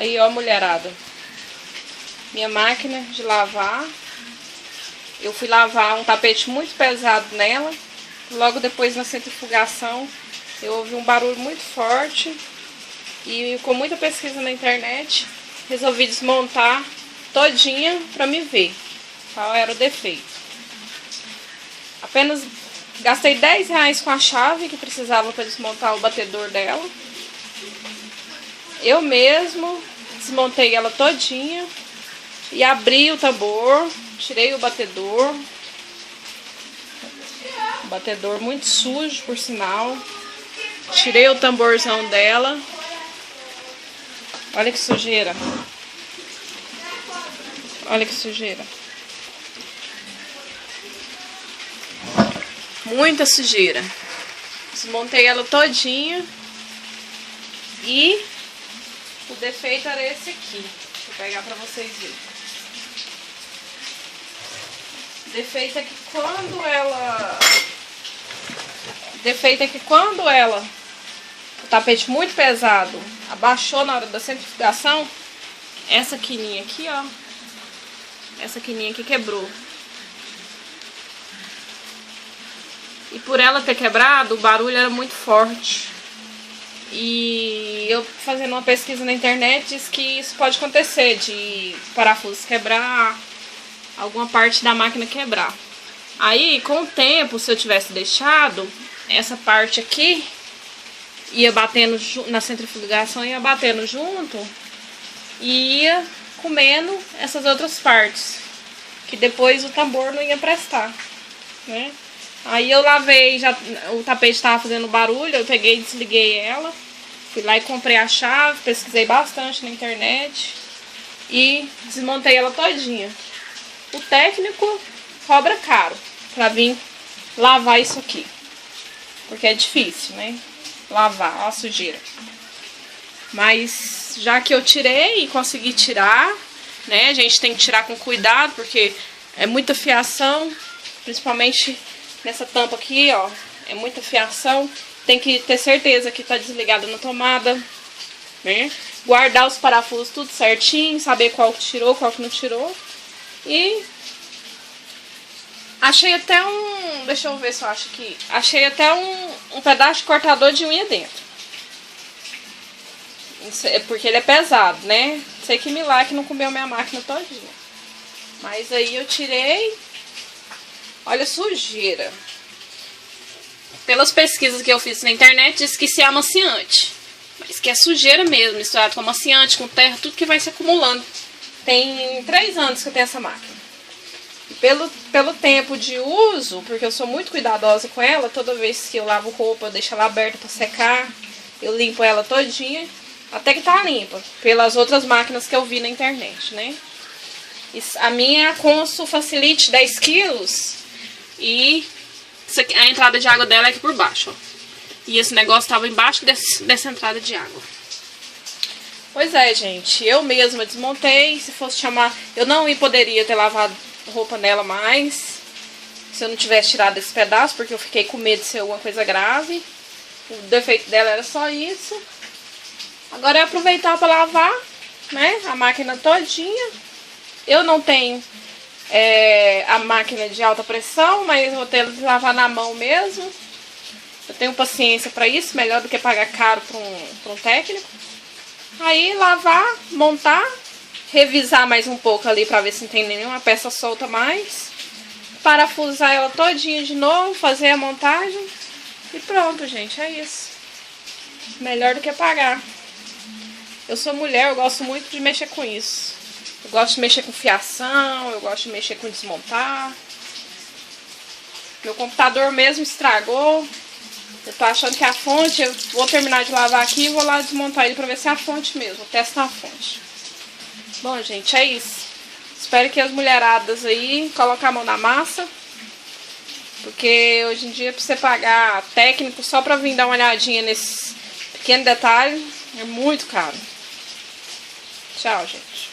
Aí, ó, mulherada. Minha máquina de lavar. Eu fui lavar um tapete muito pesado nela. Logo depois, na centrifugação, eu ouvi um barulho muito forte. E com muita pesquisa na internet, resolvi desmontar todinha pra me ver qual era o defeito. Apenas gastei R$10 com a chave que precisava para desmontar o batedor dela. Eu mesmo desmontei ela todinha e abri o tambor, tirei o batedor. O batedor muito sujo, por sinal. Tirei o tamborzão dela. Olha que sujeira. Olha que sujeira. Muita sujeira. Desmontei ela todinha. E o defeito era esse aqui. Deixa eu pegar pra vocês verem. O defeito é que quando ela... O tapete muito pesado abaixou na hora da centrifugação, essa quininha aqui, ó. Essa quininha aqui quebrou. E por ela ter quebrado, o barulho era muito forte. E eu fazendo uma pesquisa na internet, diz que isso pode acontecer, de parafusos quebrar, alguma parte da máquina quebrar. Aí, com o tempo, se eu tivesse deixado, essa parte aqui ia batendo na centrifugação, ia batendo junto e ia comendo essas outras partes, que depois o tambor não ia prestar, né? Aí eu lavei, já o tapete estava fazendo barulho, eu peguei e desliguei ela, fui lá e comprei a chave, pesquisei bastante na internet e desmontei ela todinha. O técnico cobra caro pra vir lavar isso aqui, porque é difícil, né? Lavar, ó a sujeira. Mas já que eu tirei e consegui tirar, né? A gente tem que tirar com cuidado, porque é muita fiação, principalmente nessa tampa aqui, ó. É muita fiação. Tem que ter certeza que tá desligada na tomada, né? Guardar os parafusos tudo certinho, saber qual que tirou, qual que não tirou. E achei até um... Deixa eu ver se eu acho aqui. Achei até um pedaço de cortador de unha dentro. Porque ele é pesado, né? Sei que milagre não comeu minha máquina todinha. Mas aí eu tirei. Olha a sujeira. Pelas pesquisas que eu fiz na internet, diz que isso é amaciante. Mas que é sujeira mesmo, misturado com amaciante, com terra, tudo que vai se acumulando. Tem 3 anos que eu tenho essa máquina. Pelo tempo de uso, porque eu sou muito cuidadosa com ela, toda vez que eu lavo roupa, eu deixo ela aberta para secar, eu limpo ela todinha, até que tá limpa, pelas outras máquinas que eu vi na internet, né? A minha é a Consul Facilite 10 quilos e a entrada de água dela é aqui por baixo, ó. E esse negócio tava embaixo dessa entrada de água. Pois é, gente, eu mesma desmontei. Se fosse chamar, eu não poderia ter lavado roupa nela mais se eu não tivesse tirado esse pedaço, porque eu fiquei com medo de ser alguma coisa grave. O defeito dela era só isso. Agora é aproveitar para lavar, né, a máquina todinha. Eu não tenho a máquina de alta pressão, mas vou ter que lavar na mão mesmo. Eu tenho paciência para isso, melhor do que pagar caro para um técnico. Aí lavar, montar, revisar mais um pouco ali para ver se não tem nenhuma peça solta mais. Parafusar ela todinha de novo, fazer a montagem. E pronto, gente, é isso. Melhor do que pagar. Eu sou mulher, eu gosto muito de mexer com isso. Eu gosto de mexer com fiação, eu gosto de mexer com desmontar. Meu computador mesmo estragou. Eu tô achando que a fonte, eu vou terminar de lavar aqui e vou lá desmontar ele pra ver se é a fonte mesmo. Vou testar a fonte. Bom, gente, é isso. Espero que as mulheradas aí coloquem a mão na massa. Porque hoje em dia, pra você pagar técnico só pra vir dar uma olhadinha nesse pequeno detalhe, é muito caro. Tchau, gente.